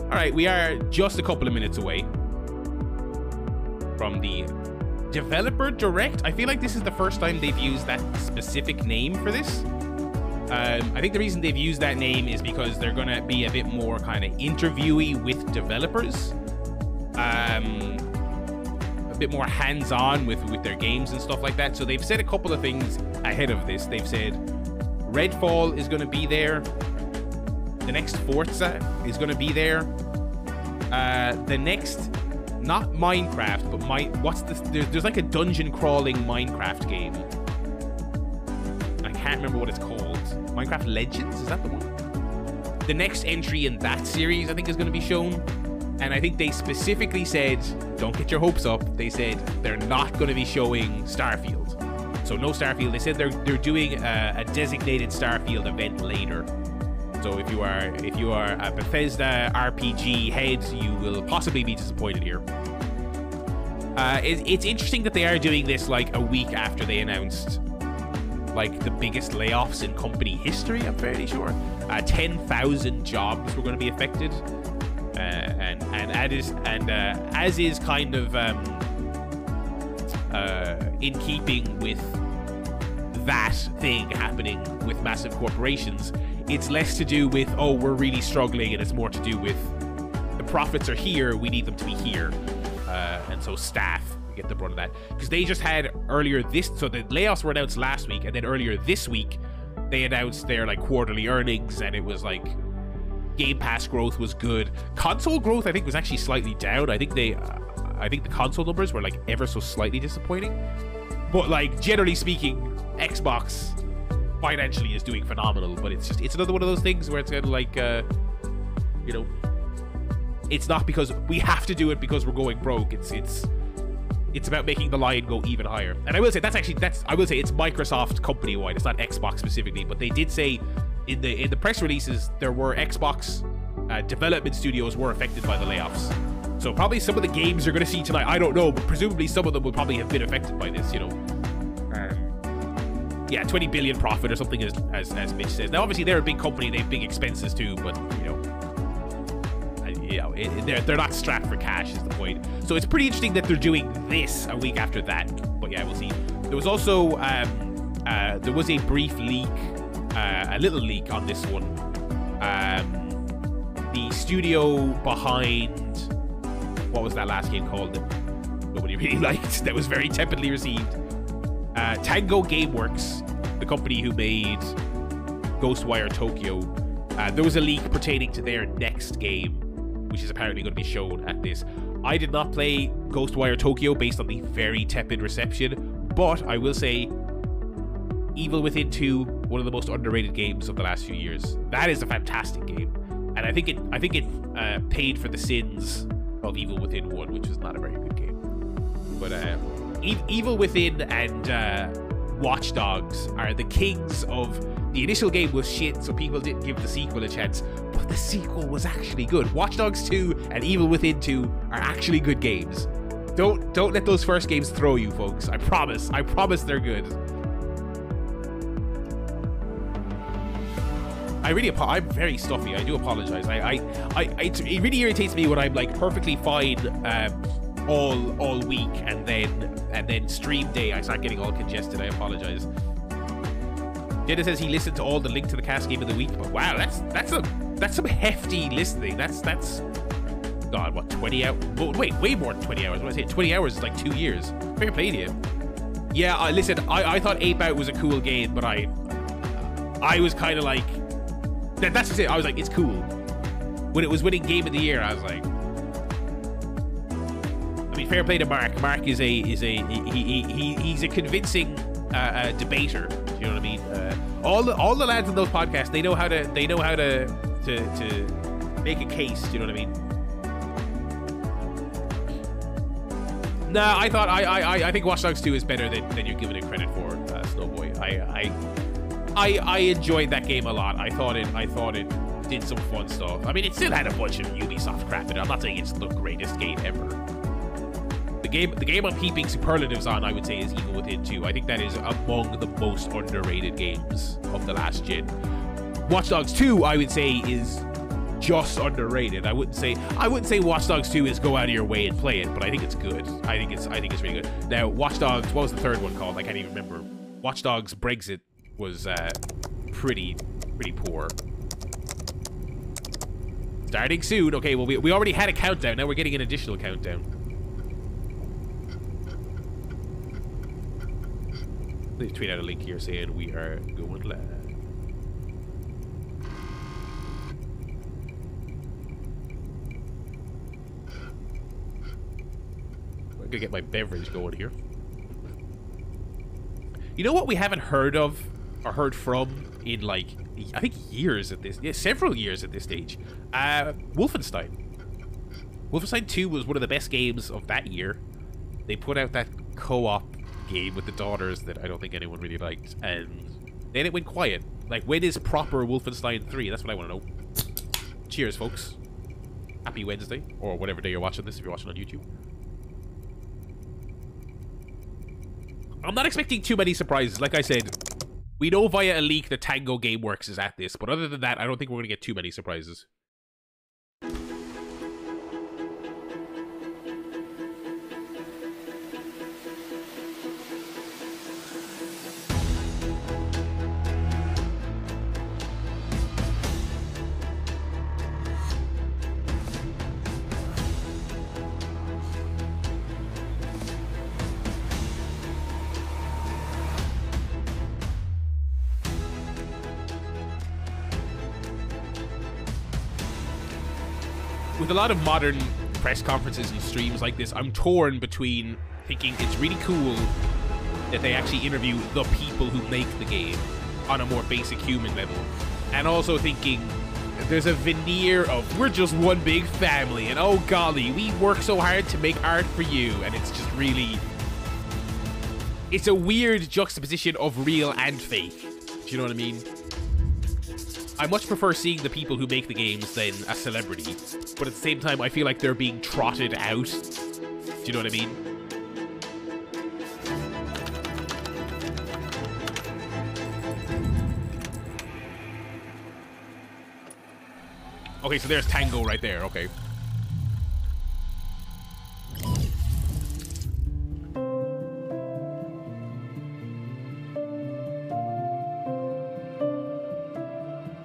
All right, we are just a couple of minutes away from the Developer Direct. I feel like this is the first time they've used that specific name for this. I think the reason they've used that name is because they're going to be a bit more kind of interviewee with developers. A bit more hands-on with their games and stuff like that. So they've said a couple of things ahead of this. They've said Redfall is going to be there. The next Forza is going to be there. The next, not Minecraft, but what's this? There's like a dungeon crawling Minecraft game. I can't remember what it's called. Minecraft Legends, is that the one? The next entry in that series, I think, is going to be shown. And I think they specifically said, don't get your hopes up. They said they're not going to be showing Starfield. So no Starfield. They said they're doing a designated Starfield event later. So if you are a Bethesda RPG head, you will possibly be disappointed here. It's interesting that they are doing this like a week after they announced like the biggest layoffs in company history. I'm fairly sure 10,000 jobs were going to be affected, as is kind of in keeping with that thing happening with massive corporations. It's less to do with, oh, we're really struggling, and it's more to do with the profits are here, we need them to be here. And so staff get the brunt of that. Because they just had earlier this, so the layoffs were announced last week, and then earlier this week, they announced their like quarterly earnings, and it was like Game Pass growth was good. Console growth, I think, was actually slightly down. I think the console numbers were like ever so slightly disappointing. But like generally speaking, Xbox financially is doing phenomenal, but it's another one of those things where it's kind of like you know, it's not because we have to do it because we're going broke. It's about making the line go even higher. And I will say it's Microsoft company wide. It's not Xbox specifically, but they did say in the press releases there were Xbox development studios were affected by the layoffs. So probably some of the games you're going to see tonight, I don't know, but presumably some of them will probably have been affected by this, you know. Yeah, 20 billion profit or something, as Mitch says. Now, obviously, they're a big company, they have big expenses too, but, they're not strapped for cash is the point. So it's pretty interesting that they're doing this a week after that. But yeah, we'll see. There was also, there was a brief leak, a little leak on this one. The studio behind, what was that last game called that nobody really liked, that was very tepidly received? Tango Gameworks, the company who made Ghostwire Tokyo, there was a leak pertaining to their next game, which is apparently going to be shown at this. I did not play Ghostwire Tokyo based on the very tepid reception, but I will say Evil Within 2, one of the most underrated games of the last few years. That is a fantastic game, and I think it paid for the sins of Evil Within 1, which was not a very good game. But Evil Within and Watch Dogs are the kings of... The initial game was shit, so people didn't give the sequel a chance, but the sequel was actually good. Watch Dogs 2 and Evil Within 2 are actually good games. Don't let those first games throw you, folks. I promise they're good. I'm very stuffy. I do apologize. It really irritates me when I'm like perfectly fine all week, and then stream day I start getting all congested. I apologize. Jenna says he listened to all the Link to the Cast game of the week, but wow, that's some hefty listening. That's God, what, 20 hours? Wait, way more than 20 hours. When I say 20 hours is like 2 years. Fair play to you. Yeah, listen, I thought Ape Out was a cool game, but I was kind of like, that's just it. I was like, it's cool. When it was winning Game of the Year, I was like, I mean, fair play to Mark. Mark he's a convincing debater. You know what I mean? All the lads in those podcasts, they know how to make a case. You know what I mean? Nah, I think Watch Dogs 2 is better than you're giving it credit for, Snowboy. I enjoyed that game a lot. I thought it did some fun stuff. I mean, it still had a bunch of Ubisoft crap in it. I'm not saying it's the greatest game ever. The game I'm keeping superlatives on, I would say, is Evil Within 2. I think that is among the most underrated games of the last gen. Watch Dogs 2, I would say, is just underrated. I wouldn't say Watch Dogs 2 is go out of your way and play it, but I think it's good. I think it's really good. Now, Watch Dogs, what was the third one called? I can't even remember. Watch Dogs Brexit was pretty poor. Starting soon. Okay, well we already had a countdown. Now we're getting an additional countdown. Please tweet out a link here saying we are going live. I'm gonna get my beverage going here. You know what we haven't heard of or heard from in like I think years at this, several years at this stage. Wolfenstein. Wolfenstein 2 was one of the best games of that year. They put out that co-op game with the daughters that I don't think anyone really liked, and then it went quiet. Like, when is proper Wolfenstein 3? That's what I want to know. Cheers, folks. Happy Wednesday, or whatever day you're watching this, if you're watching on YouTube. I'm not expecting too many surprises. Like I said, we know via a leak that Tango Gameworks is at this, but other than that, I don't think we're going to get too many surprises. With a lot of modern press conferences and streams like this, I'm torn between thinking it's really cool that they actually interview the people who make the game on a more basic human level, and also thinking there's a veneer of we're just one big family and oh golly, we work so hard to make art for you, and it's just really, it's a weird juxtaposition of real and fake. Do you know what I mean? I much prefer seeing the people who make the games than a celebrity, but at the same time, I feel like they're being trotted out. Do you know what I mean? Okay, so there's Tango right there, okay.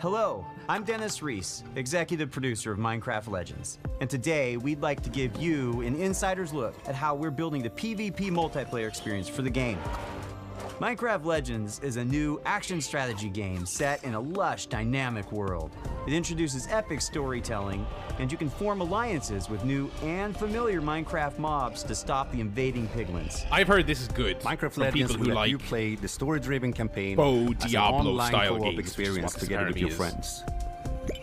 Hello, I'm Dennis Reese, executive producer of Minecraft Legends. And today, we'd like to give you an insider's look at how we're building the PvP multiplayer experience for the game. Minecraft Legends is a new action strategy game set in a lush, dynamic world. It introduces epic storytelling, and you can form alliances with new and familiar Minecraft mobs to stop the invading piglins. I've heard this is good. Minecraft Legends will let you play the story-driven campaign as an online co-op experience together with your friends.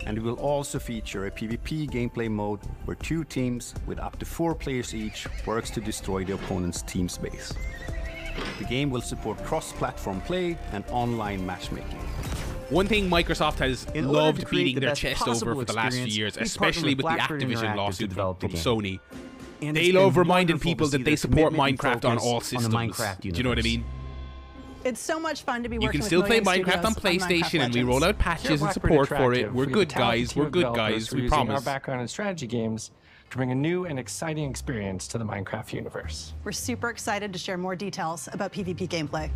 And it will also feature a PvP gameplay mode where 2 teams with up to 4 players each works to destroy the opponent's team space. The game will support cross-platform play and online matchmaking. One thing Microsoft has loved beating their chest over for the last few years, especially with the Activision lawsuit from Sony, they love reminding people that they support Minecraft on all systems. Do you know what I mean? It's so much fun to be working You can still play Minecraft on PlayStation, and we roll out patches and support for it. We're good guys. We're good guys. We promise. Our background in strategy games to bring a new and exciting experience to the Minecraft universe. We're super excited to share more details about PvP gameplay.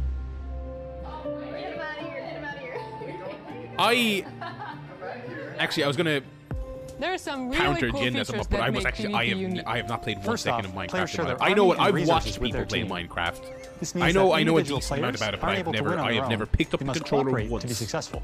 I was gonna There are some really counter cool Jen, features but that I was make actually PvP I have not played one First second off, of Minecraft. players share their I know army I've and watched resources with people their play team. Minecraft. This means I know a individual decent amount players about it, but aren't able to win on I their have never own. picked up They the must controller cooperate once. to be successful.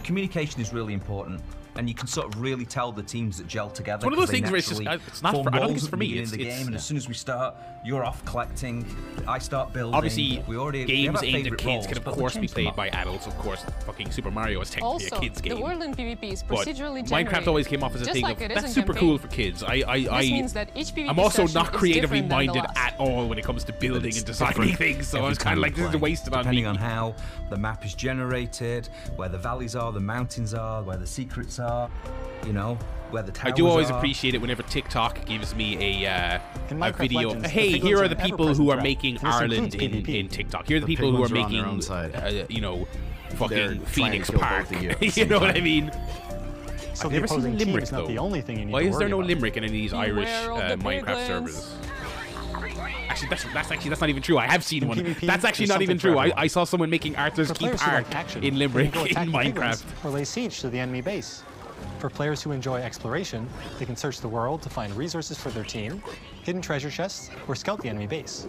Communication is really important, and you can sort of really tell the teams that gel together. It's one of those because things they where it's just, naturally it's not form for, I don't think roles it's for at the me. beginning It's, of the game, and as soon as we start, you're off collecting, I start building. obviously, we have games our aimed at favourite kids roles, can of but course they be change them played up. by adults. Of course, fucking Super Mario is technically Also, a kids game. the world in PvP is But procedurally Minecraft generated, always came off as a just thing like of it is that's in super campaign. cool for kids. This means that each PvP I'm also session not is creatively different than the minded last. at all when it comes to building It's and designing different things. So I every was kind time of we like, this is play, wasted on me. depending on how the map is generated, where the valleys are, the mountains are, where the secrets are, you know, where the towers I do always are. appreciate it whenever TikTok gives me a Minecraft video. Legends, Hey, the here are the piglins are an people who ever-present are threat. making This Ireland includes PvP. in TikTok. Here are the The people who are piglins are on their making, own side. you know, They're fucking trying to Phoenix kill both Park. of you at the You same know what time. I mean? So I've never seen team Limerick is not though. the only thing you need Why to is there worry no about. Limerick in any of these Irish Minecraft servers? Actually, that's not even true. I have seen one. PvP, That's actually there's not even something for true. everyone. I saw someone making Arthur's For Keep players who art like action, in they Limerick can go in attack Minecraft. piglins or lay siege to the enemy base. For players who enjoy exploration, they can search the world to find resources for their team, hidden treasure chests, or scout the enemy base.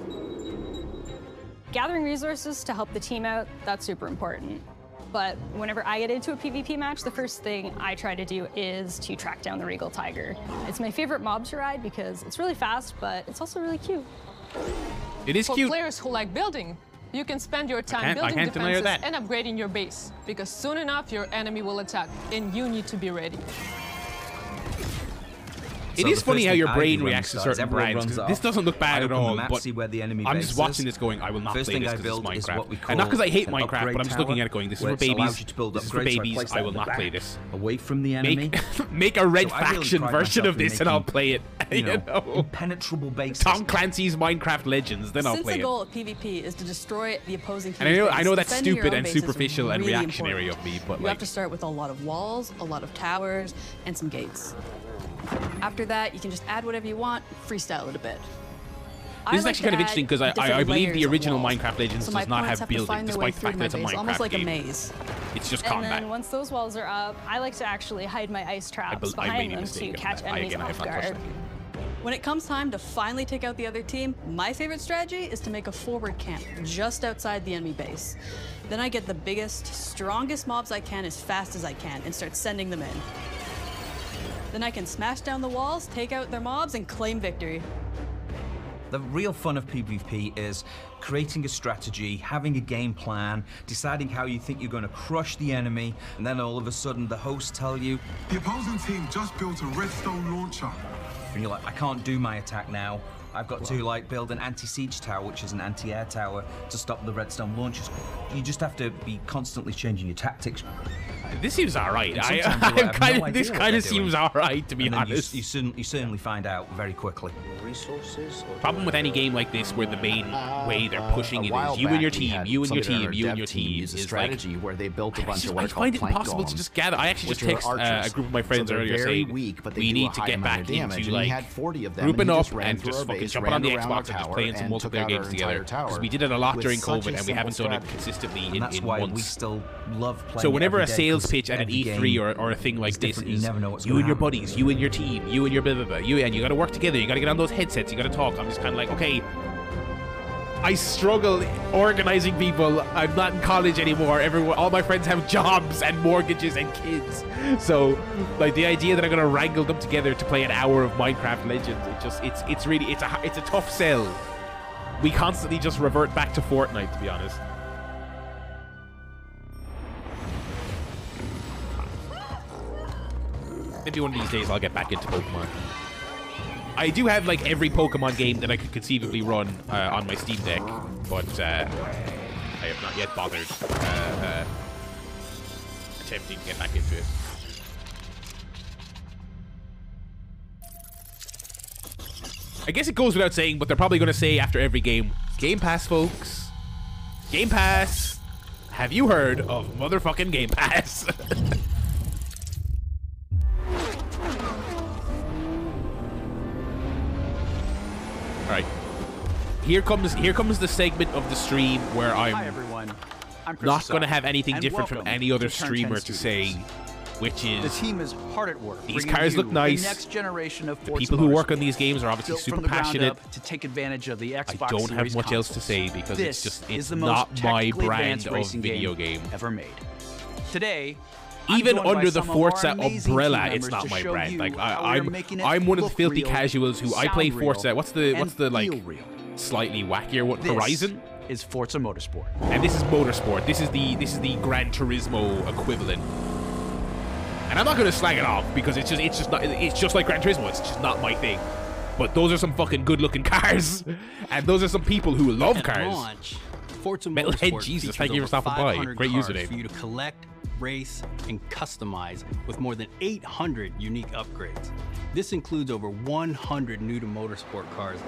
Gathering resources to help the team out, that's super important. But whenever I get into a PvP match, the first thing I try to do is to track down the Regal Tiger. It's my favorite mob to ride because it's really fast, but it's also really cute. It is For cute. players who like building, you can spend your time building defenses and upgrading your base, because soon enough your enemy will attack, and you need to be ready. It is funny how your brain reacts to certain brands. This doesn't look bad at all, but I'm just watching this going, I will not play this because it's Minecraft. And not because I hate Minecraft, but I'm just looking at it going, this is for babies. This is for babies. I will not play this. Away from the enemy. Make a red faction version of this and I'll play it. You know, impenetrable bases. Tom Clancy's Minecraft Legends, then I'll play it. Since the goal of PvP is to destroy the opposing team, and I know that's stupid and superficial and reactionary of me, but you have to start with a lot of walls, a lot of towers, and some gates. After that, you can just add whatever you want, freestyle it a bit. This is actually kind of interesting because I believe the original Minecraft Legends does not have building, despite the fact that it's a Minecraft almost like game. a maze. It's just And combat. then once those walls are up, I like to actually hide my ice traps behind them to catch enemies off guard. When it comes time to finally take out the other team, my favorite strategy is to make a forward camp just outside the enemy base. Then I get the biggest, strongest mobs I can as fast as I can and start sending them in. Then I can smash down the walls, take out their mobs, and claim victory. The real fun of PvP is creating a strategy, having a game plan, deciding how you think you're going to crush the enemy, and then all of a sudden the hosts tell you, the opposing team just built a redstone launcher. And you're like, I can't do my attack now. I've got to like build an anti-siege tower, which is an anti-air tower, to stop the redstone launchers. You just have to be constantly changing your tactics. This seems alright. This kind of seems alright, to be honest. You certainly find out very quickly. Problem with any game like this, where the main way they're pushing it is you and your team, you and your team, you and your team, is strategy like, where they built a bunch of I find it impossible to just gather. I actually just text a group of my friends earlier saying we need to get back into like grouping up and just fucking jumping on the Xbox and just playing some multiplayer games together. Because we did it a lot during COVID and we haven't done it consistently in months. We still love playing. So whenever a sales pitch at an E3 or a thing like this is you and your buddies, you and your team, you and your blah blah blah, and you got to work together. You got to get on those headsets. You got to talk. I'm just kind of like, okay. I struggle organizing people. I'm not in college anymore. All my friends have jobs and mortgages and kids. So, like, the idea that I'm gonna wrangle them together to play an hour of Minecraft Legends, it's really a tough sell. We constantly just revert back to Fortnite, to be honest. Maybe one of these days I'll get back into Pokemon. I do have like every Pokemon game that I could conceivably run on my Steam Deck, but I have not yet bothered attempting to get back into it. I guess it goes without saying, but they're probably going to say after every game, Game Pass, folks. Game Pass. Have you heard of motherfucking Game Pass? Alright. Here comes the segment of the stream where I'm not going to have anything different from any other streamer to say, which is the team is hard at work. These cars look nice. The next generation of the people who work on these games are obviously super passionate. To take advantage of the Xbox I don't have Series much else to say because it's not my brand of video game ever made. Today, even under the Forza umbrella, it's not my brand. Like I'm one of the filthy casuals who I play Forza. What's the like slightly wackier one? Horizon is Forza Motorsport, and this is Motorsport. This is the Gran Turismo equivalent. And I'm not going to slag it off because it's just like Gran Turismo. It's just not my thing. But those are some fucking good-looking cars, and those are some people who love cars. Forza Metalhead Jesus, thank you for stopping by. Great username. For you to collect, race, and customize with more than 800 unique upgrades. This includes over 100 new-to-motorsport cars,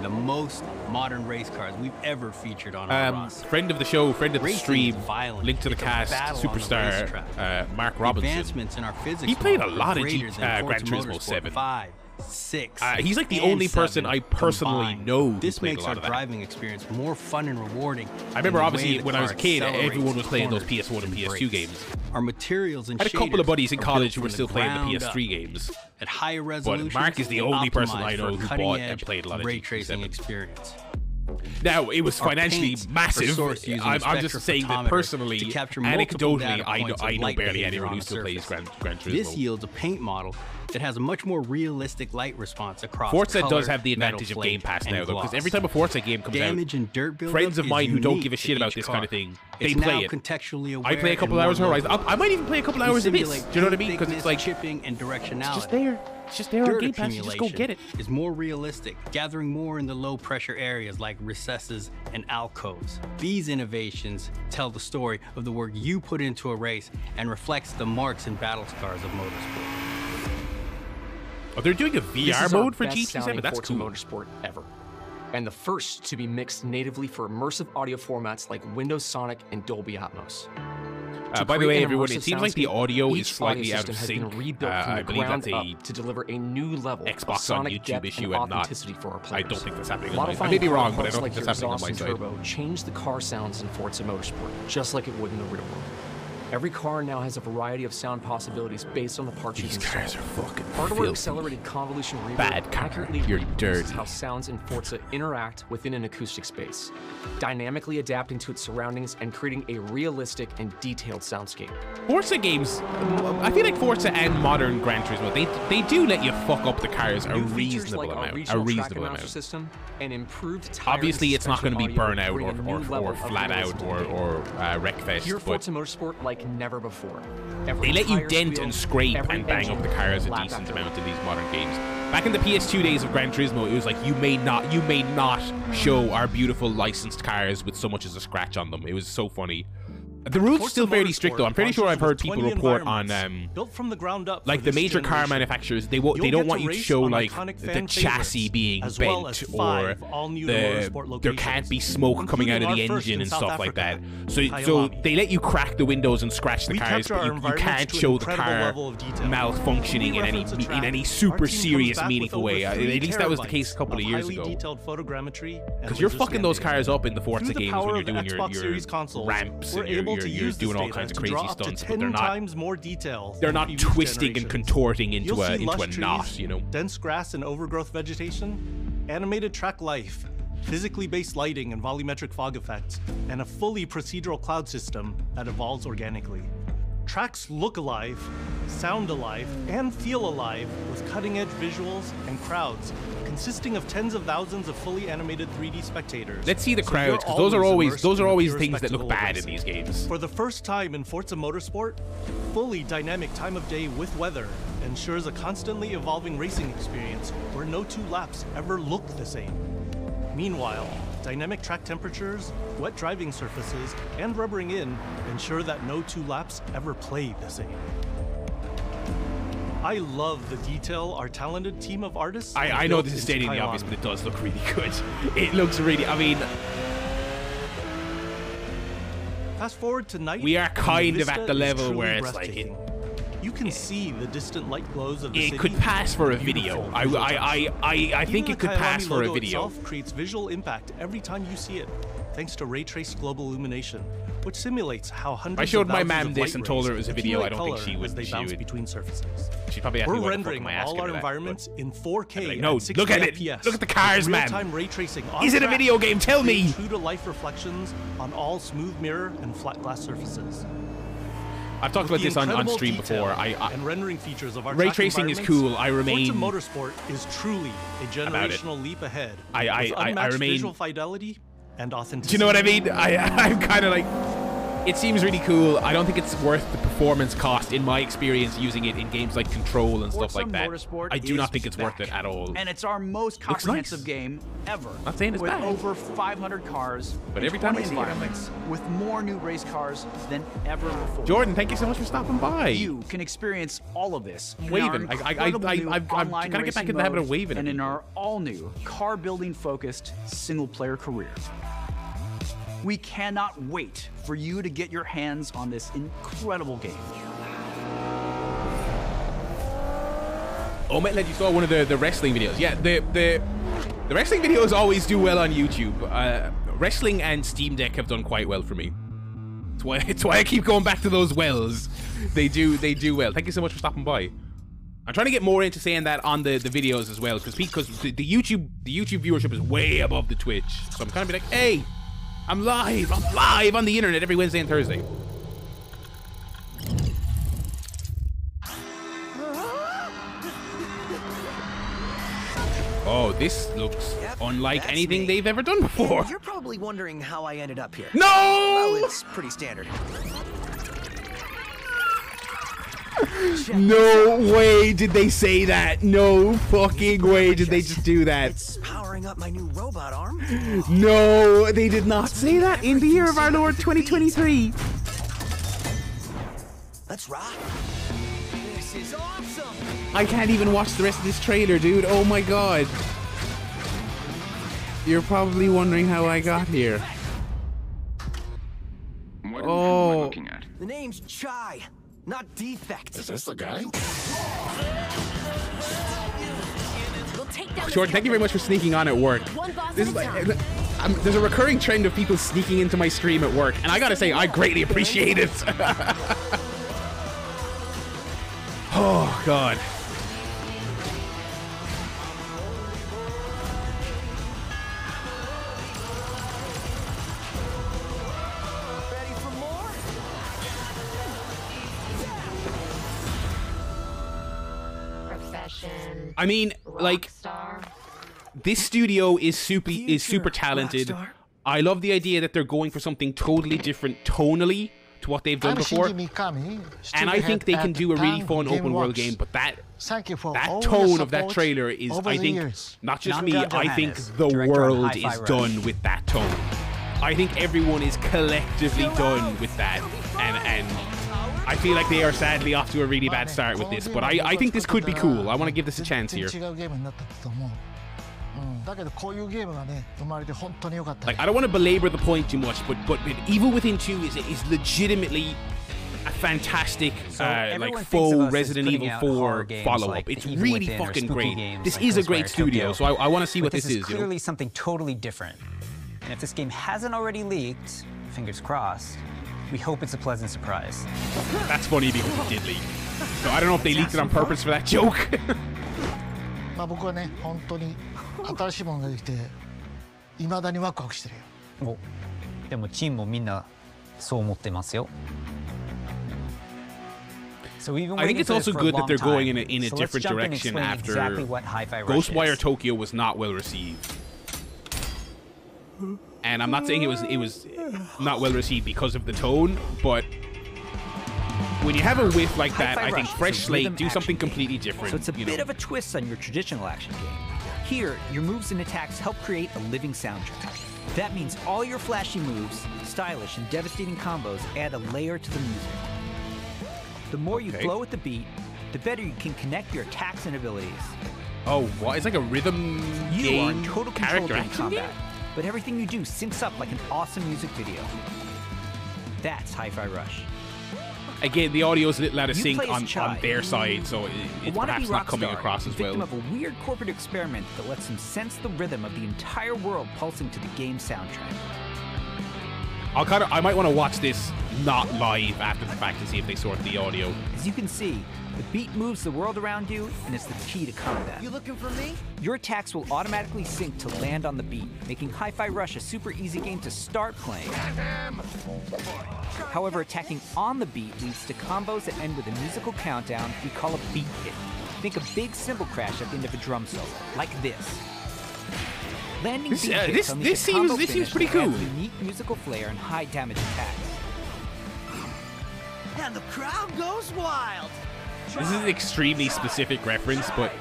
the most modern race cars we've ever featured on our roster. Friend of the show, friend of the stream, link to the cast, superstar Mark Robinson. Advancements in our physics. He played a lot of Gran Turismo 7. 5, 6. He's like the only person I personally know who This played makes a lot our of driving experience more fun and rewarding. I remember obviously when I was a kid, everyone was playing those PS1 and PS2 games. Our materials and I had a couple of buddies in college who were still playing the PS3 games. At higher resolution, but Mark is the only person I know who bought and played a lot of ray tracing experience. Now, it was financially massive. I'm just saying that personally, anecdotally, I know barely anyone who still plays Gran Turismo. This yields a paint model that has a much more realistic light response across Forza color, does have the advantage of Game Pass now, though, because every time a Forza game comes out, and dirt friends of mine who don't give a shit about this kind of thing, they play it. Contextually aware I play a couple hours of Horizon. I might even play a couple hours of this. Do you know what I mean? Because it's like chipping and directionality. It's just there. It's just there on Game Pass. You just go get it. Is more realistic, gathering more in the low-pressure areas like recesses and alcoves. These innovations tell the story of the work you put into a race and reflects the marks and battle scars of motorsport. Oh, they're doing a VR mode for GT7? That's cool. Motorsport ever. And the first to be mixed natively for immersive audio formats like Windows Sonic and Dolby Atmos. By the way, everyone, it seems like the audio is slightly out of sync. I believe that's to deliver a new level Xbox on YouTube issue and not. For our I don't think that's happening on my side. I may be wrong, but I don't think that's happening on my side. Turbo change the car sounds in Forza Motorsport, just like it would in the real world. Every car now has a variety of sound possibilities based on the parts you install. These cars are fucking hardware-accelerated convolution reverb accurately reproduces how sounds in Forza interact within an acoustic space, dynamically adapting to its surroundings and creating a realistic and detailed soundscape. Forza games, I feel like Forza and modern Gran Turismo, they do let you fuck up the cars a reasonable amount. A reasonable amount. System and improved obviously, it's not going to be Burnout or Flat Out or Wreckfest. Pure Forza Motorsport like never before. They let you dent and scrape and bang up the cars a decent amount in these modern games. Back in the PS2 days of Gran Turismo, it was like you may not show our beautiful licensed cars with so much as a scratch on them. It was so funny. The rules are still fairly strict, though. I'm pretty sure I've heard people report on built from the ground up like the major car manufacturers. They don't want you to show like the chassis being bent or there can't be smoke coming out of the engine and stuff like that. So they let you crack the windows and scratch the cars, but you can't show the car malfunctioning in any super serious, meaningful way. At least that was the case a couple of years ago. Because you're fucking those cars up in the Forza games when you're doing your ramps and you're doing all kinds of crazy stunts, but they're not twisting and contorting into a knot, you know. Dense grass and overgrowth vegetation, animated track life, physically based lighting and volumetric fog effects, and a fully procedural cloud system that evolves organically. Tracks look alive, sound alive, and feel alive with cutting-edge visuals and crowds consisting of tens of thousands of fully animated 3D spectators. Let's see the crowds, because those are always things that look bad in these games. For the first time in Forza Motorsport, fully dynamic time of day with weather ensures a constantly evolving racing experience where no two laps ever look the same. Meanwhile, dynamic track temperatures, wet driving surfaces, and rubbering in ensure that no two laps ever play the same. I love the detail our talented team of artists. I know this is stating the obvious, but it does look really good. It looks really, I mean... Fast forward to night. We are kind of at the level where it's like... You can see the distant light glows of the city. It could pass for a video. I think it could pass for a video. Itself creates visual impact every time you see it, thanks to ray-traced global illumination, which simulates how hundreds I showed of my mom this and told her it was a video. I don't think she would. Between surfaces. She probably We're rendering all our environments in 4K. Like, no, look at it. FPS, look at the cars, man. Real-time ray tracing. Is it a video game? Tell me. True-to-life reflections on all smooth mirror and flat glass surfaces. I've talked about this on stream before. And rendering features of our ray tracing is cool. I remain. Forza Motorsport is truly a generational leap ahead. I remain visual fidelity and authenticity. Do you know what I mean? I'm kind of like. It seems really cool. I don't think it's worth the performance cost in my experience using it in games like Control and stuff like that. I do not think it's worth it at all. And it's our most comprehensive game ever. Not saying it's with bad. Over 500 cars. But every time I see it, with more new race cars than ever before. Jordan, thank you so much for stopping by. You can experience all of this. I'm waving. I've got to get back in the habit of waving. And in our all-new car-building focused single-player career. We cannot wait for you to get your hands on this incredible game. Oh, Metalhead, you saw one of the wrestling videos. Yeah, the wrestling videos always do well on YouTube. Wrestling and Steam Deck have done quite well for me. It's why I keep going back to those wells. They do well. Thank you so much for stopping by. I'm trying to get more into saying that on the videos as well, because the YouTube viewership is way above the Twitch. So I'm kind of be like, hey, I'm live on the internet every Wednesday and Thursday. Oh, this looks unlike anything they've ever done before. You're probably wondering how I ended up here. No! Well, it's pretty standard. No way did they say that. No fucking way did they just do that. It's powering up my new robot arm. No, they did not say that in the year of our Lord 2023. Let's rock. This is awesome. I can't even watch the rest of this trailer, dude. Oh my god. You're probably wondering how I got here. What am I looking at? The name's Chai. Not Defect. Is this the guy? Jordan, thank you very much for sneaking on at work. This is there's a recurring trend of people sneaking into my stream at work, and I gotta say, I greatly appreciate it. Oh, God. I mean, like, this studio is super talented. I love the idea that they're going for something totally different tonally to what they've done before. And I think they can do a really fun open world game, but that tone of that trailer is, I think, not just me, I think the world is done with that tone. I think everyone is collectively done with that, and I feel like they are sadly off to a really bad start with this, but I think this could be cool. I want to give this a chance here. Like, I don't want to belabor the point too much, but Evil Within 2 is legitimately a fantastic like faux Resident Evil 4 follow-up. It's really fucking great. This is a great studio, so I want to see what this is. Clearly something totally different. And if this game hasn't already leaked, fingers crossed, we hope it's a pleasant surprise. That's funny because it did leak. So I don't know if they leaked it on purpose for that joke. I think it's also good that they're going in a different direction after Ghostwire Tokyo was not well received. And I'm not saying it was not well received because of the tone, but when you have a whiff like that, I think fresh slate, do something completely different. So it's a bit of a twist on your traditional action game. Here, your moves and attacks help create a living soundtrack. That means all your flashy moves, stylish and devastating combos add a layer to the music. The more you flow with the beat, the better you can connect your attacks and abilities. Oh, what? It's like a rhythm You game are in total control character during action combat, game? but everything you do syncs up like an awesome music video. That's Hi-Fi Rush. Again, the audio is a little out of You sync play as on Chai, their side, so it's perhaps not coming across as victim well. of a weird corporate experiment that lets him sense the rhythm of the entire world pulsing to the game soundtrack. I might want to watch this not live after the fact to see if they sort the audio. As you can see, the beat moves the world around you, and it's the key to combat. You looking for me? Your attacks will automatically sync to land on the beat, making Hi-Fi Rush a super easy game to start playing. However, attacking on the beat leads to combos that end with a musical countdown we call a beat hit. Think a big cymbal crash at the end of a drum solo, like this. Landing beat hits unleash a combo this seems finish pretty that adds cool. unique musical flair and high damage attacks. And the crowd goes wild. This is an extremely specific reference, but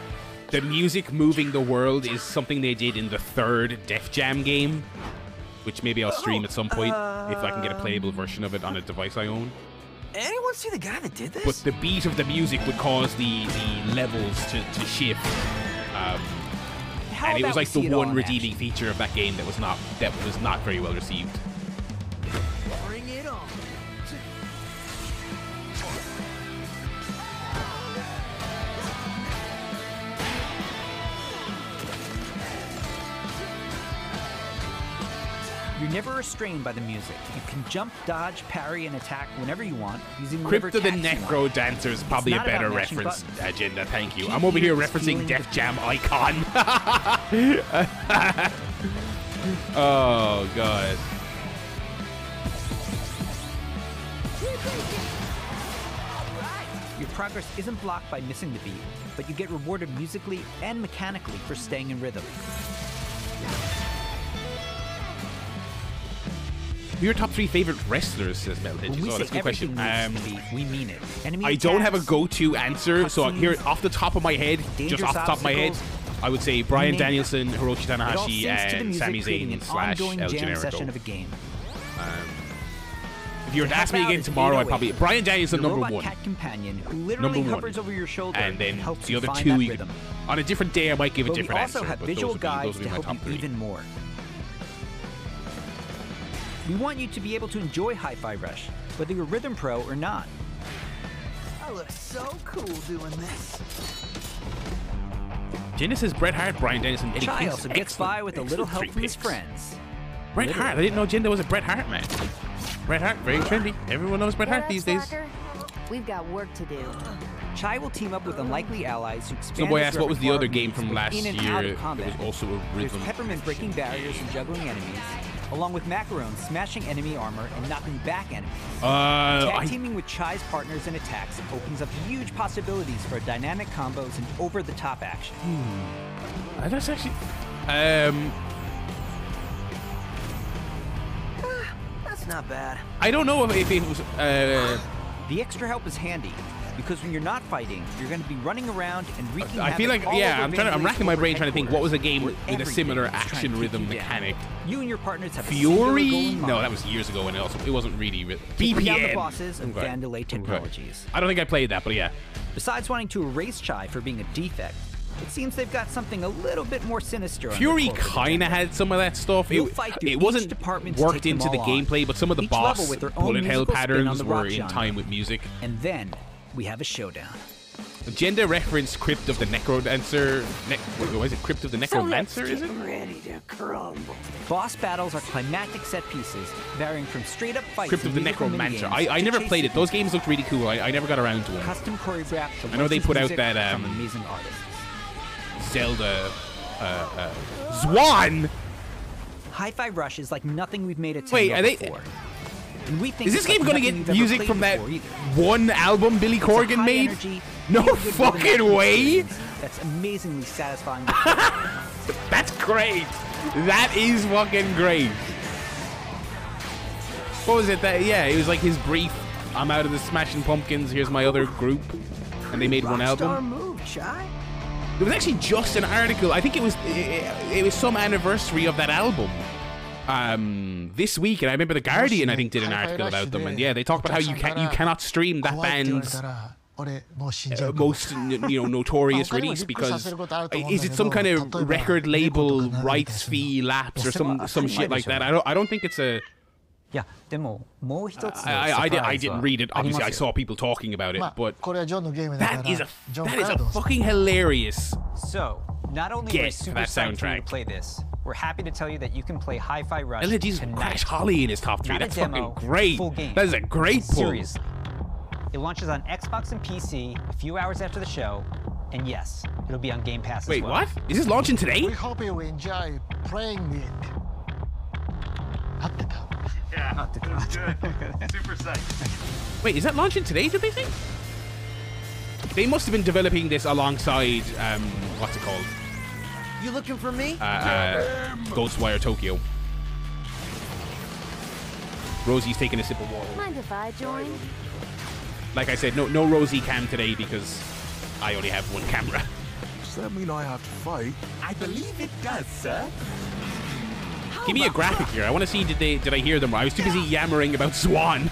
the music moving the world is something they did in the 3rd Def Jam game, which maybe I'll stream at some point if I can get a playable version of it on a device I own. Anyone see the guy that did this? But the beat of the music would cause the levels to shift. And it was like the one redeeming feature of that game that was not very well received. Bring it on. You're never restrained by the music. You can jump, dodge, parry, and attack whenever you want using Crypt of the Necro Dancer is probably a better reference, Agenda. Thank you. I'm over here referencing Def Jam Icon. Oh, God. Your progress isn't blocked by missing the beat, but you get rewarded musically and mechanically for staying in rhythm. Who are your top 3 favorite wrestlers, says Melhitch? Oh, that's a good question. We mean it. I don't have a go-to answer, so here, off the top of my head, just off the top of my head, I would say Bryan Danielson, Hiroshi Tanahashi, and Sami Zayn / El Generico. If you were to ask me again tomorrow, I'd probably Bryan Danielson #1. Cat companion who literally hovers over your shoulder and then helps the other you find 2 that you rhythm. on a different day I might give a different answer. We also have visual guides to help you even more. We want you to be able to enjoy Hi-Fi Rush, whether you're a Rhythm Pro or not. I look so cool doing this. Genesis, Bret Hart, Bryan Danielson, Eddie Chai Kingston. also gets by with a little help from his friends. Bret Hart. I didn't know Jinder was a Bret Hart man. Bret Hart, very trendy. Everyone knows Bret Hart these days. We've got work to do. Chai will team up with unlikely allies who expand Somebody his asked what was the other repertoire game from last in and year out of that combat. was also a There's rhythm. Peppermint breaking barriers and juggling enemies, along with Macaron smashing enemy armor and knocking back enemies. Tag teaming with Chai's partners and attacks opens up huge possibilities for dynamic combos and over-the-top action. That's actually... That's not bad. I don't know if it was... The extra help is handy, because when you're not fighting, you're going to be running around and wreaking I feel like, havoc all yeah, over I'm racking my brain trying to think what was a game where with a similar everything is trying action to rhythm keep you down. mechanic. You and your partners have Fury? a singular goal in No, mind. that was years ago, and it wasn't really... Taking down the BPM. bosses of Okay. Vandalay Technologies. I don't think I played that, but yeah. Besides wanting to erase Chai for being a defect, it seems they've got something a little bit more sinister on Fury their corporate kind of had some of that stuff. You'll fight through It each wasn't department to worked take them into the all on. gameplay, but some of the Each boss level with their own bullet hell musical spin on patterns the were rock in genre. time with music. And then we have a showdown. Agenda referenced Crypt of the Necrodancer. What is it? Crypt of the Necromancer, is it? Ready to crumble. Boss battles are climactic set pieces, varying from straight-up fights Crypt of the and musical Necromancer. minigames I to never chase played it. Those sequences. games looked really cool. I never got around to them. Custom choreographed to I know they licensed put out music that from amazing artists. Zelda... Zwan! Hi-Fi Rush is like nothing we've made a Wait, Tango are they... before. And we think Is this it's game like going to nothing get you've ever music played from that before either. one album Billy It's a Corgan high made? energy, No feel-good rhythm fucking action way! experience That's amazingly satisfying. That's great! That is fucking great! What was it that... Yeah, it was like his brief, I'm out of the Smashing Pumpkins, here's my other group. And they made one Rockstar album. move, Chai. There was actually just an article. I think it was some anniversary of that album. This week, and I remember The Guardian, I think, did an article about them, and yeah, they talked about how you cannot stream that band's most notorious release because is it some kind of record label rights fee lapse or some shit like that? I don't think it's a. I didn't read it. Obviously, I saw people talking about it, but that is a fucking hilarious. So, not only are we super psyched for you to play this, we're happy to tell you that you can play Hi-Fi Rush tonight. Crash Holly in his top 3. Not a That's demo, fucking great. full game. That is a great pull. Seriously. It launches on Xbox and PC a few hours after the show, and yes, it'll be on Game Pass Wait, as well. what? Is this launching today? We hope you enjoy playing with. Yeah, good. Super psyched. Wait, is that launching today, did they think? They must have been developing this alongside, what's it called? You looking for me? Ghostwire Tokyo. Rosie's taking a sip of water. Mind if I join? Like I said, no Rosie cam today because I only have one camera. Does that mean I have to fight? I believe it does, sir. Give me a graphic here. I want to see did I hear them? I was too busy yammering about Swan.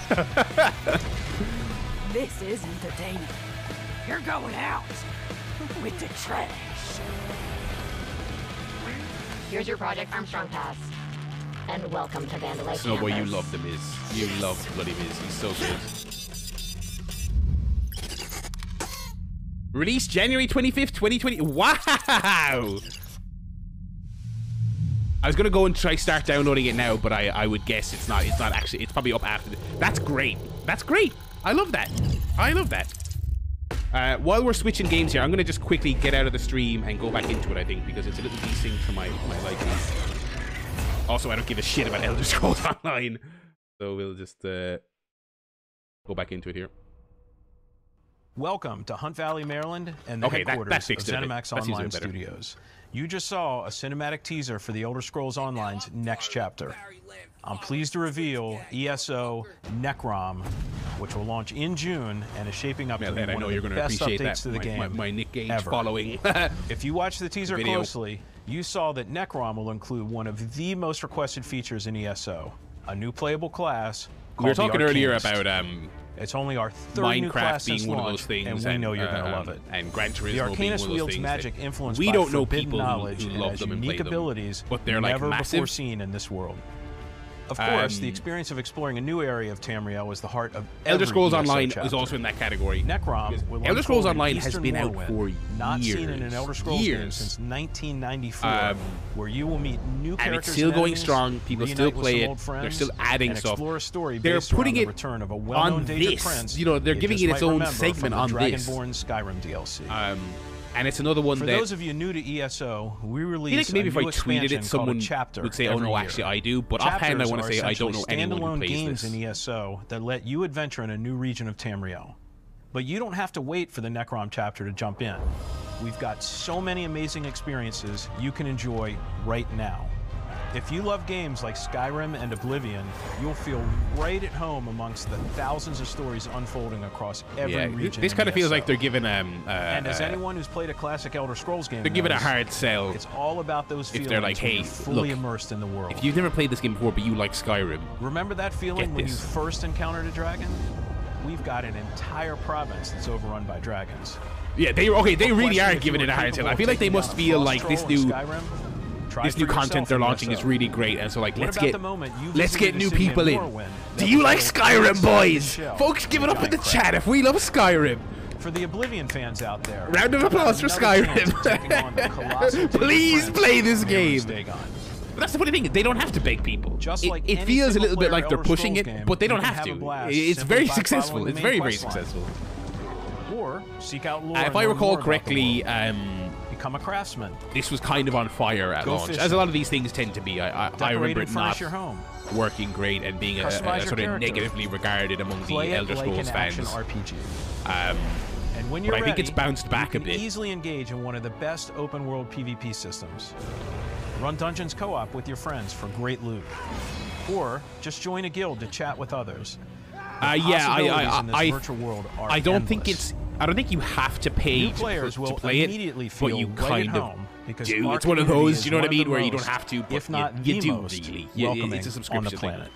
This is entertaining. You're going out with the trash. Here's your Project Armstrong pass. And welcome to Vandalay Snowboy, campus. you love the Miz. You love bloody Miz. He's so good. Released January 25th, 2020. Wow! I was gonna go and try start downloading it now, but I would guess it's not actually. It's probably up after. That's great. That's great. I love that. I love that. While we're switching games here, I'm gonna just quickly get out of the stream and go back into it. I think because it's a little desynced for my liking. Also, I don't give a shit about Elder Scrolls Online, so we'll just go back into it here. Welcome to Hunt Valley, Maryland, and the headquarters of ZeniMax Online Studios. You just saw a cinematic teaser for the Elder Scrolls Online's next chapter. I'm pleased to reveal ESO Necrom, which will launch in June and is shaping up to be one of the best updates to the game my Nick Gage ever. following. If you watch the teaser closely, you saw that Necrom will include one of the most requested features in ESO, a new playable class called We were talking earlier Arcanist. about it's only our third new class Minecraft being one of those things, and we know you're going to love it. And Gran Turismo the Arcanist being one of those wields things magic influenced we by don't know forbidden people knowledge who and love has them and unique play them, abilities but they're like never massive. before seen in this world. Of course, the experience of exploring a new area of Tamriel is the heart of Elder Scrolls ESO Online chapter. is also in that category. Necrom will Elder Scrolls unfold in Online has Eastern been out Morrowind, for not years. seen in an Elder Scrolls game since 1994, where you will meet new and characters it's still going enemies, strong. People still reunite with play some it. old friends, They're still adding and stuff. explore a story They're based putting around it the return of a well-known on Daedric this. prince. You know, they're giving you it just its might own remember segment from on the this. Dragonborn Skyrim DLC. And it's another one For that. those of you new to ESO, we I release think maybe a if I new tweeted expansion it, someone called a chapter would say, "Oh every no, year. actually I do." But offhand, I want to say I don't know anyone who standalone plays games this. in ESO that let you adventure in a new region of Tamriel. But you don't have to wait for the Necrom chapter to jump in. We've got so many amazing experiences you can enjoy right now. If you love games like Skyrim and Oblivion, you'll feel right at home amongst the thousands of stories unfolding across every region. This kind of feels like they're giving and as anyone who's played a classic Elder Scrolls game they're giving a knows, hard sell. It's all about those If feelings they're like, when "Hey, you're fully look, immersed in the world." If you've never played this game before, but you like Skyrim, Remember that feeling Get when you this. first encountered a dragon? We've got an entire province that's overrun by dragons. yeah, they really are giving it a hard sell. I feel like they must feel like this new content they're launching is really great, and so like let's get new people in. Do you like Skyrim, boys? Folks, give it up in the chat if we love Skyrim. For the Oblivion fans out there, Round of applause for Skyrim. Please play this game. But that's the funny thing, they don't have to beg people. It feels a little bit like they're pushing it, but they don't have to. It's very successful. It's very, very successful. Or seek out lore. If I recall correctly, become a craftsman. This was kind of on fire at launch, as a lot of these things tend to be. I remember it not working great and being a sort of negatively regarded among the Elder Scrolls fans. RPG. And when you're but I think it's bounced back you a can bit. Easily engage in one of the best open world PvP systems. Run dungeons co-op with your friends for great loot, or just join a guild to chat with others. I don't think you have to pay to play immediately it, but you right kind at of home because do. our It's one of community those, is you know what I one of mean, the where you don't most, have to, but if not you the do most really. welcoming It's a on subscription the thing. planet.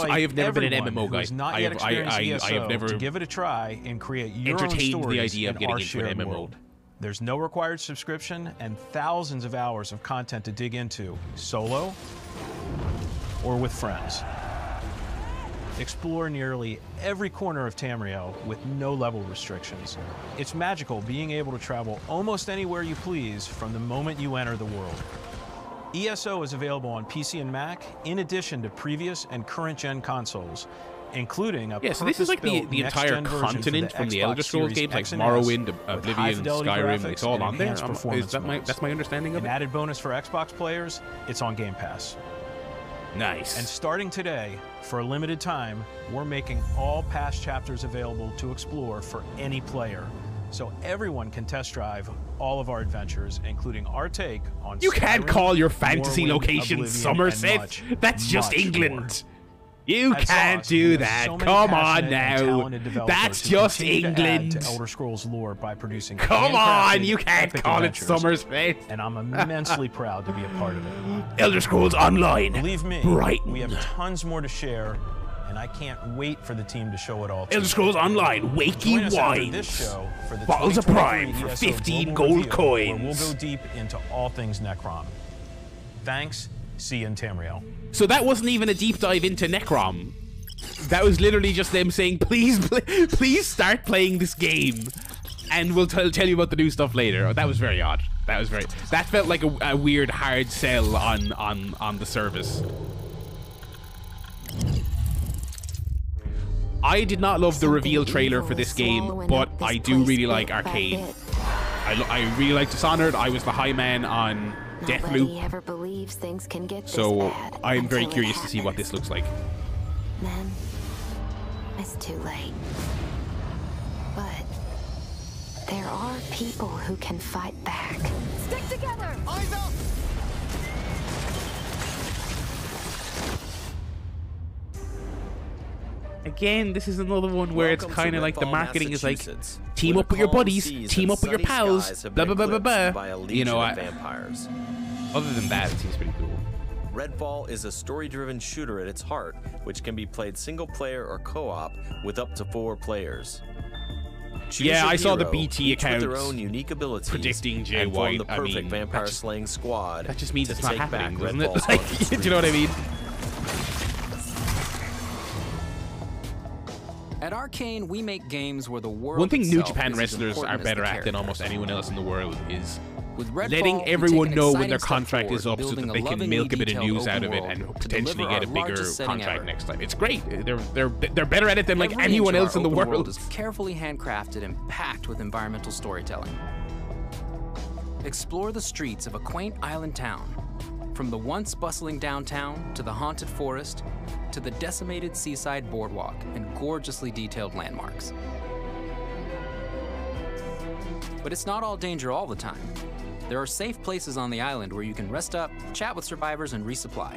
I have never been an everyone MMO guy. who's not yet experienced ESO I have never to give it a try and create your own entertained the stories idea of in getting our into an shared MMO. world. There's no required subscription and thousands of hours of content to dig into, solo or with friends. Explore nearly every corner of Tamriel with no level restrictions. It's magical being able to travel almost anywhere you please from the moment you enter the world. ESO is available on PC and Mac, in addition to previous and current-gen consoles, including a so this is like the entire continent from the Elder Scrolls games, like Morrowind, Oblivion, Skyrim. It's all on there. That's my understanding of it. An added bonus for Xbox players, it's on Game Pass. Nice. And starting today, for a limited time, we're making all past chapters available to explore for any player. So everyone can test drive all of our adventures, including our take on You can't Skyrim, call your fantasy Morrowind, location Oblivion, Somerset. and That's just much England. more. You can't do that. Come on now. That's just England. To Elder Scrolls lore by producing. Come on, you can't call it Summerspace. And I'm immensely proud to be a part of it. Elder Scrolls Online. Believe me, Brighton. We have tons more to share, and I can't wait for the team to show it all. Elder Scrolls Online, Wakey Wines. This show for the Bottles of Prime for 15 gold coins. Where we'll go deep into all things Necrom. Thanks. See you in Tamriel. So that wasn't even a deep dive into Necrom. That was literally just them saying, please start playing this game, and we'll tell you about the new stuff later. That was very odd. That felt like a weird hard sell on the service. I did not love the reveal trailer for this game, but I do really like Arcane. I really like Dishonored. I was the high man on Deathloop. Ever believes things can get So I'm very curious to see what this looks like. Then it's too late. But there are people who can fight back. Stick together! Eyes up! Again, this is another one where it's kind of like the marketing is like, team up with your buddies, team up with your pals, blah blah blah blah blah. You know, vampires. Other than that, it seems pretty cool. Redfall is a story-driven shooter at its heart, which can be played single-player or co-op with up to 4 players. Yeah, I saw the BT account their own unique abilities predicting Jay and White. the perfect vampire-slaying squad. That just means it's not happening, doesn't it? Redfall's Like, do you know what I mean? At Arcane, we make games where the world. One thing New itself Japan is as wrestlers are important as better the at than almost characters. anyone else in the world is With Redfall, letting we everyone take an know when exciting their step contract is forward, up so building that a they can loving milk a bit of detailed news out open of it world and to potentially deliver get a our bigger largest setting contract ever. next time. It's great. They're better at it than like Every anyone inch of else in our the open world. is carefully handcrafted and packed with environmental storytelling. Explore the streets of a quaint island town, from the once bustling downtown to the haunted forest to the decimated seaside boardwalk and gorgeously detailed landmarks. But it's not all danger all the time. There are safe places on the island where you can rest up, chat with survivors, and resupply.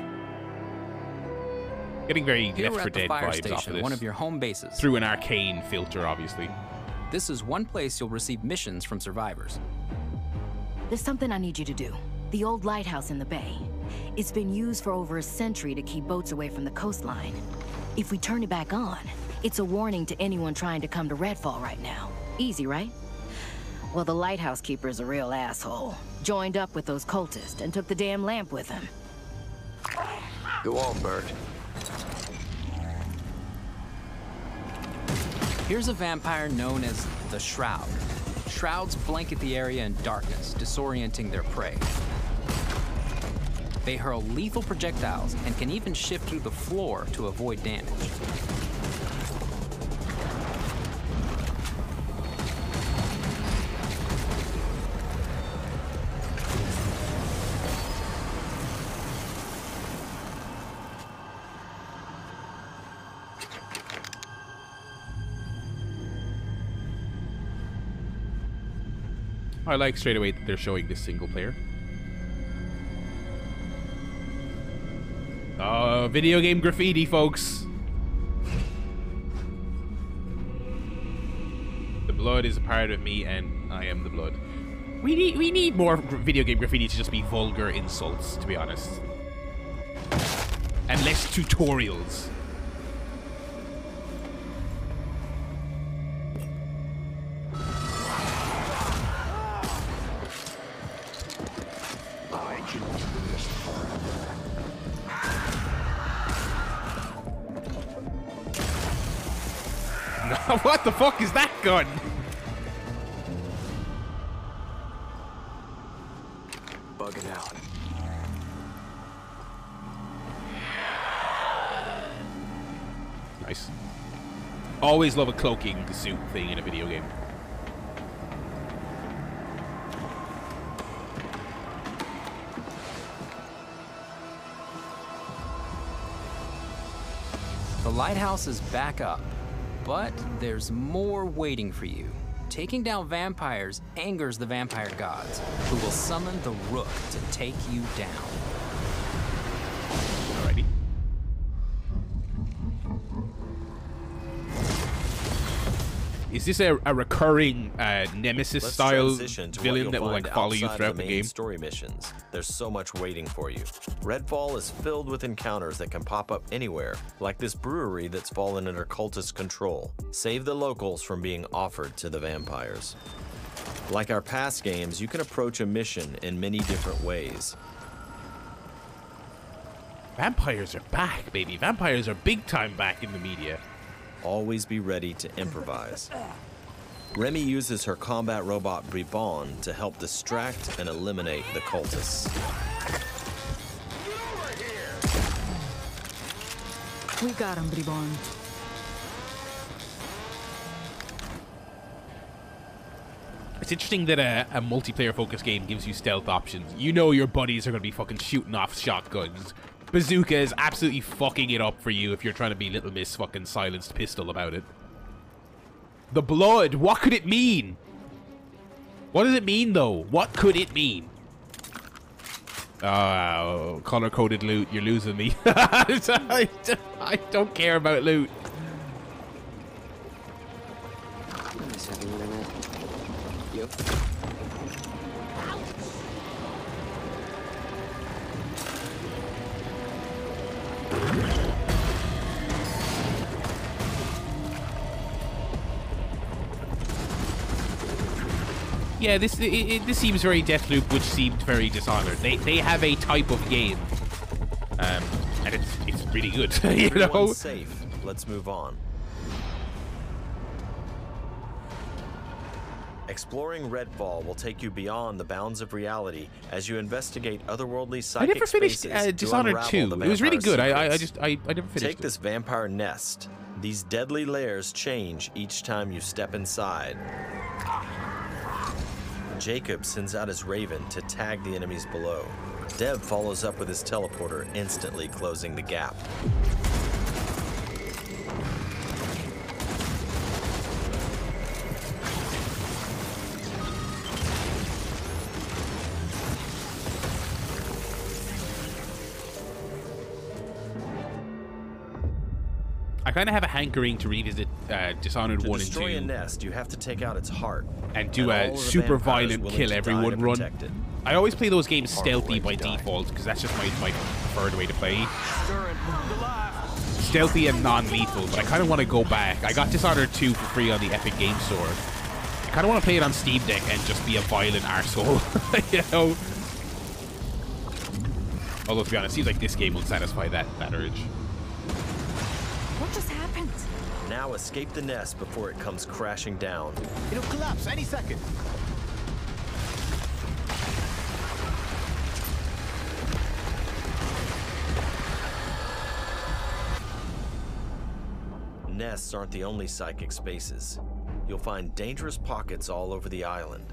Getting very Here Left we're 4 at the Dead fire vibes station, off of this. one of your home bases. Through an Arcane filter, obviously. This is one place you'll receive missions from survivors. There's something I need you to do. The old lighthouse in the bay. It's been used for over a century to keep boats away from the coastline. If we turn it back on, it's a warning to anyone trying to come to Redfall right now. Easy, right? Well, the lighthouse keeper is a real asshole. Joined up with those cultists and took the damn lamp with him. Go on, Bert. Here's a vampire known as the Shroud. Shrouds blanket the area in darkness, disorienting their prey. They hurl lethal projectiles and can even shift through the floor to avoid damage. I like straight away that they're showing this single player. Video game graffiti, folks. The blood is a part of me, and I am the blood. We need more video game graffiti to just be vulgar insults, to be honest, and less tutorials. What the fuck is that gun? Bugging out. Nice. Always love a cloaking the suit thing in a video game. The lighthouse is back up, but there's more waiting for you. Taking down vampires angers the vampire gods, who will summon the Rook to take you down. Alrighty. Is this a recurring Nemesis style transition to what villain you'll that will like find follow you outside throughout of the main game? Story missions. There's so much waiting for you. Redfall is filled with encounters that can pop up anywhere, like this brewery that's fallen under cultist control. Save the locals from being offered to the vampires. Like our past games, you can approach a mission in many different ways. Vampires are back, baby. Vampires are big time back in the media. Always be ready to improvise. Remy uses her combat robot Bribon to help distract and eliminate the cultists. We got him, Bribon. It's interesting that a multiplayer focused game gives you stealth options. You know your buddies are going to be fucking shooting off shotguns. Bazooka is absolutely fucking it up for you if you're trying to be Little Miss fucking silenced pistol about it. The blood, what could it mean? What does it mean though? What could it mean? Color-coded loot, you're losing me. I don't care about loot. Yeah, this seems very Deathloop, which seemed very Dishonored. They have a type of game, and it's really good. You know, Everyone's safe. Let's move on. Exploring Redfall will take you beyond the bounds of reality as you investigate otherworldly psychic I never finished Dishonored 2. It was really good. I never finished Take this vampire nest. These deadly layers change each time you step inside. Jacob sends out his Raven to tag the enemies below. Dev follows up with his teleporter, instantly closing the gap. I kind of have a hankering to revisit Dishonored 1 and 2. To destroy a nest, you have to take out its heart. And do a super violent kill everyone run. I always play those games stealthy by default, because that's just my preferred way to play. Stealthy and non-lethal, but I kind of want to go back. I got Dishonored 2 for free on the Epic Game Store. I kind of want to play it on Steam Deck and just be a violent arsehole, you know? Although, to be honest, it seems like this game will satisfy that urge. What just happened? Now escape the nest before it comes crashing down. It'll collapse any second. Nests aren't the only psychic spaces. You'll find dangerous pockets all over the island.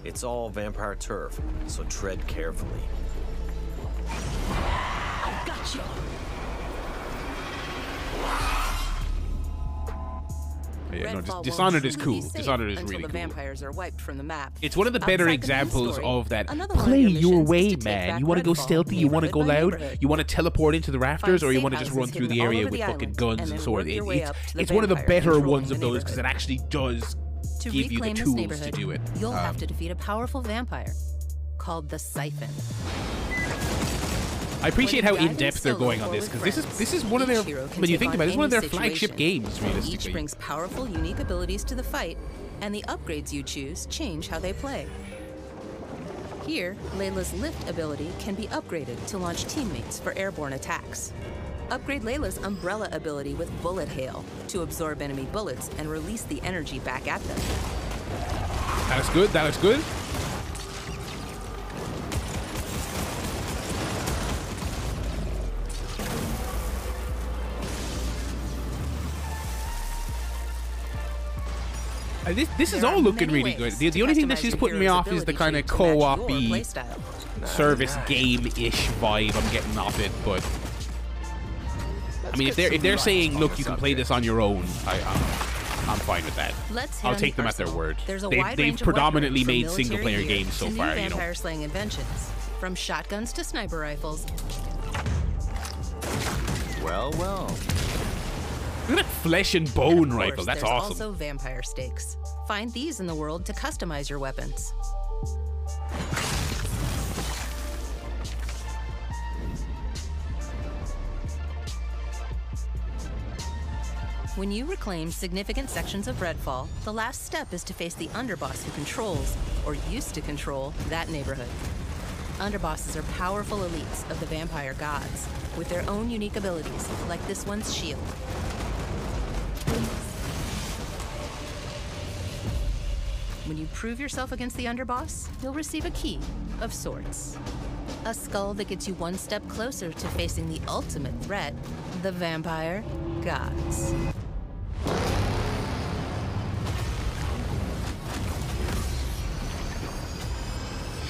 It's all vampire turf, so tread carefully. I got you. Yeah, no, Dishonored is cool. Dishonored is really the cool. vampires are wiped from the map. It's one of the better examples of that. Another Play your missions way, is to take man. back You want to go Redfall, stealthy? You want to go neighborhood by loud? neighborhood. You want to teleport into the rafters, Find or you safe want to just run houses through the hidden all area over with the fucking island, guns and and then swords? work your way up to the It's one of the vampire better controlling ones of the those because it actually does To give you the reclaim this tools to neighborhood, do it. you'll have to defeat a powerful vampire called the Siphon. I appreciate how Whether in depth they're solo going on or this with because this is one of each their. hero can When you take think on about it, it's one of their any flagship situation. games, Each realistically. brings powerful, unique abilities to the fight, and the upgrades you choose change how they play. Here, Layla's lift ability can be upgraded to launch teammates for airborne attacks. Upgrade Layla's umbrella ability with bullet hail to absorb enemy bullets and release the energy back at them. That looks good. That looks good. This is all looking really good. The only thing that's just putting me off is the kind of co-op-y service game-ish vibe I'm getting off it. But I mean, if they're saying, look, you can play this on your own, I'm fine with that. I'll take them at their word. They've predominantly made single-player games so far, you know. Vampire slaying inventions, from shotguns to sniper rifles. Well, well. Look at that flesh and bone rifle. That's there's awesome. Also vampire stakes. Find these in the world to customize your weapons. When you reclaim significant sections of Redfall, the last step is to face the underboss who controls, or used to control, that neighborhood. Underbosses are powerful elites of the vampire gods, with their own unique abilities, like this one's shield. When you prove yourself against the underboss, you'll receive a key of sorts. A skull that gets you one step closer to facing the ultimate threat, the vampire gods.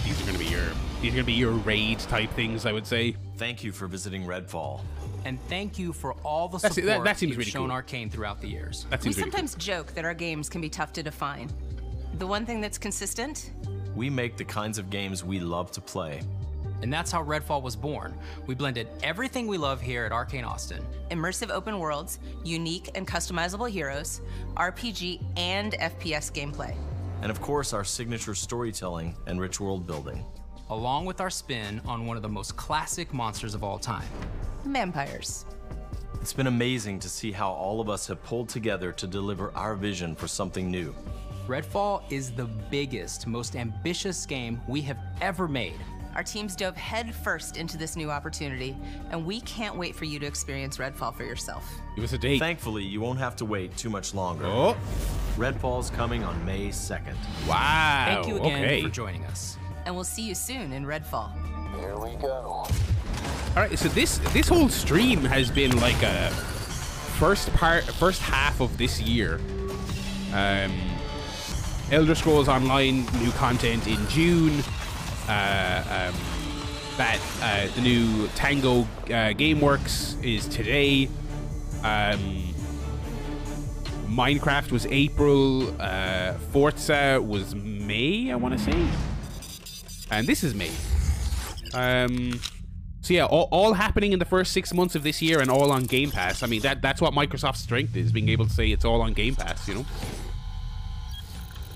These are gonna be your raid type things, I would say. Thank you for visiting Redfall. And thank you for all the That support seems you've really shown cool. Arcane throughout the years. We sometimes joke that our games can be tough to define. The one thing that's consistent? We make the kinds of games we love to play. And that's how Redfall was born. We blended everything we love here at Arcane Austin. Immersive open worlds, unique and customizable heroes, RPG and FPS gameplay. And of course, our signature storytelling and rich world building. Along with our spin on one of the most classic monsters of all time. Vampires. It's been amazing to see how all of us have pulled together to deliver our vision for something new. Redfall is the biggest, most ambitious game we have ever made. Our teams dove headfirst into this new opportunity, and we can't wait for you to experience Redfall for yourself. Give us a date. Thankfully, you won't have to wait too much longer. Oh. Redfall's coming on May 2nd. Wow. Thank you again okay. for joining us. And we'll see you soon in Redfall. Here we go. All right, so this whole stream has been like a first half of this year. Elder Scrolls Online new content in June. The new Tango GameWorks is today. Minecraft was April. Forza was May, I want to say. And this is May. So yeah, all happening in the first 6 months of this year and all on Game Pass. I mean, that's what Microsoft's strength is, being able to say it's all on Game Pass, you know?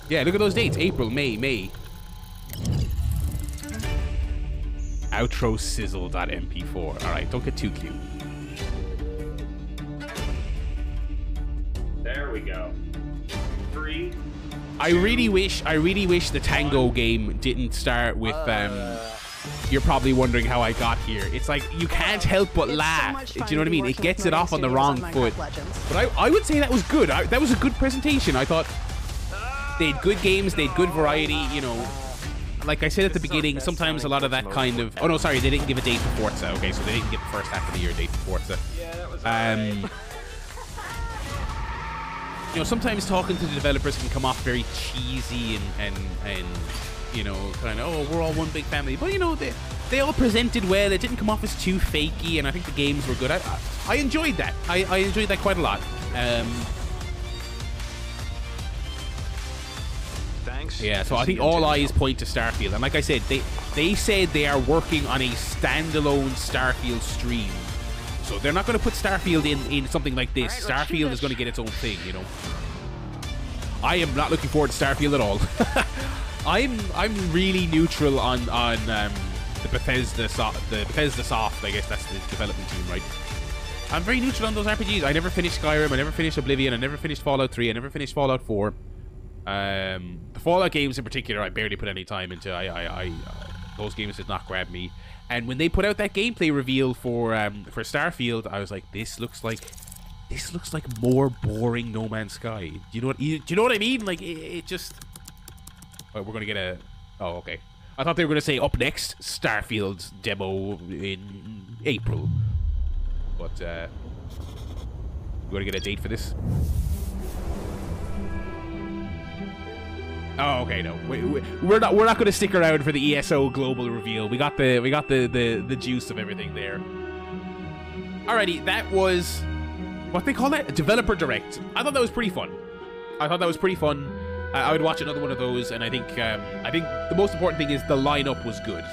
Yeah, look at those dates. April, May. Outro sizzle.mp4. Alright, don't get too cute. There we go. 3. I really wish the Tango game didn't start with you're probably wondering how I got here. It's like you can't help but laugh. Do you know what I mean? It gets it off on the wrong foot. But I would say that was good. That was a good presentation. I thought they had good games, they had good variety, you know. Like I said at the beginning, sometimes a lot of that kind of... Oh, no, sorry, they didn't give a date for Forza. Okay, so they didn't give the first half of the year date for Forza. Yeah, that was alright. You know, sometimes talking to the developers can come off very cheesy and you know, kind of, oh, we're all one big family. But, you know, they all presented well. It didn't come off as too fakey, and I think the games were good. I enjoyed that. I enjoyed that quite a lot. Yeah, so I think all eyes point to Starfield. And like I said, they said they are working on a standalone Starfield stream. So they're not going to put Starfield in something like this. Right, Starfield is going to get its own thing, you know. I am not looking forward to Starfield at all. I'm really neutral on the Bethesda Soft, I guess that's the development team, right? I'm very neutral on those RPGs. I never finished Skyrim, I never finished Oblivion, I never finished Fallout 3, I never finished Fallout 4. The Fallout games in particular, I barely put any time into. Those games did not grab me. And when they put out that gameplay reveal for Starfield, I was like, this looks like more boring No Man's Sky. Do you know what I mean? Like it just. Oh, we're gonna get a. Oh, okay. I thought they were gonna say up next Starfield demo in April, but we're gonna get a date for this. Oh, okay, no, we're not going to stick around for the ESO global reveal. We got the juice of everything there. Alrighty, that was what they call that, a developer direct. I thought that was pretty fun. I would watch another one of those, and I think the most important thing is the lineup was good.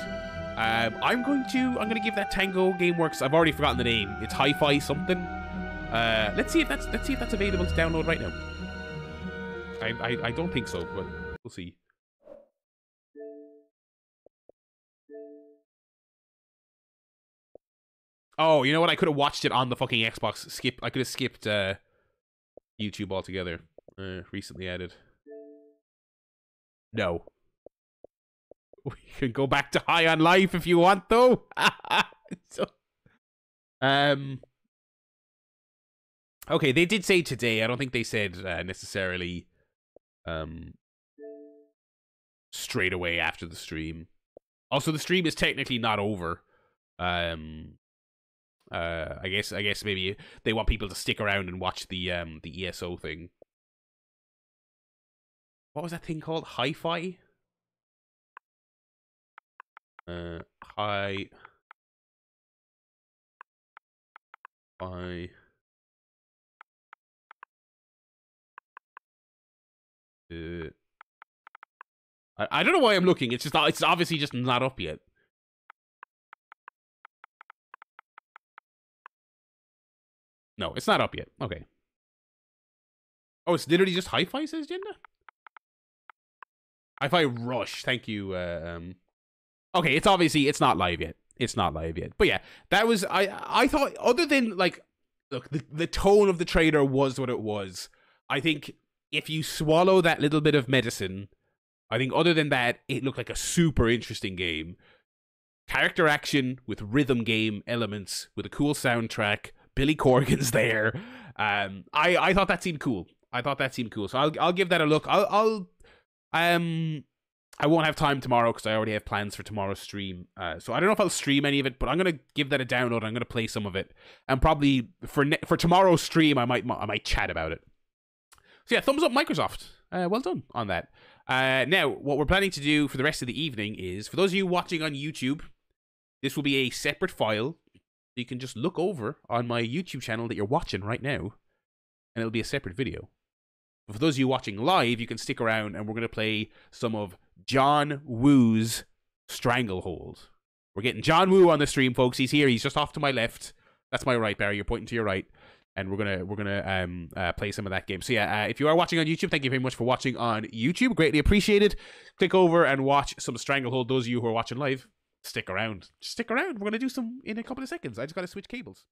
I'm going to give that Tango GameWorks. I've already forgotten the name. It's Hi-Fi something. Let's see if that's available to download right now. I don't think so, but we'll see. Oh, you know what? I could have watched it on the fucking Xbox. I could have skipped YouTube altogether. Recently added. No. We can go back to High on Life if you want, though. So, okay, they did say today. I don't think they said necessarily straight away after the stream. Also, the stream is technically not over. I guess maybe they want people to stick around and watch the ESO thing. What was that thing called? Hi-Fi? Hi-Fi. I don't know why I'm looking. It's just not, it's obviously just not up yet. No, it's not up yet. Okay. Oh, it's literally just Hi-Fi, says Jinda? Hi-Fi Rush. Thank you. Okay, it's obviously, it's not live yet. It's not live yet. But yeah, that was, I thought, other than, like, look, the tone of the trailer was what it was. I think if you swallow that little bit of medicine, I think other than that, it looked like a super interesting game. Character action with rhythm game elements, with a cool soundtrack. Billy Corgan's there. I thought that seemed cool. So I'll give that a look. I won't have time tomorrow because I already have plans for tomorrow's stream. So I don't know if I'll stream any of it, but I'm gonna give that a download. I'm gonna play some of it, and probably for tomorrow's stream, I might chat about it. So yeah, thumbs up, Microsoft. Well done on that. Now, what we're planning to do for the rest of the evening is, for those of you watching on YouTube, this will be a separate file. You can just look over on my YouTube channel that you're watching right now, and it'll be a separate video. But for those of you watching live, you can stick around, and we're going to play some of John Woo's Stranglehold. We're getting John Woo on the stream, folks. He's here. He's just off to my left. That's my right, Barry. You're pointing to your right. And we're gonna play some of that game. So yeah, if you are watching on YouTube, thank you very much for watching on YouTube. Greatly appreciated. Click over and watch some Stranglehold. Those of you who are watching live, stick around. Just stick around. We're gonna do some in a couple of seconds. I just gotta switch cables.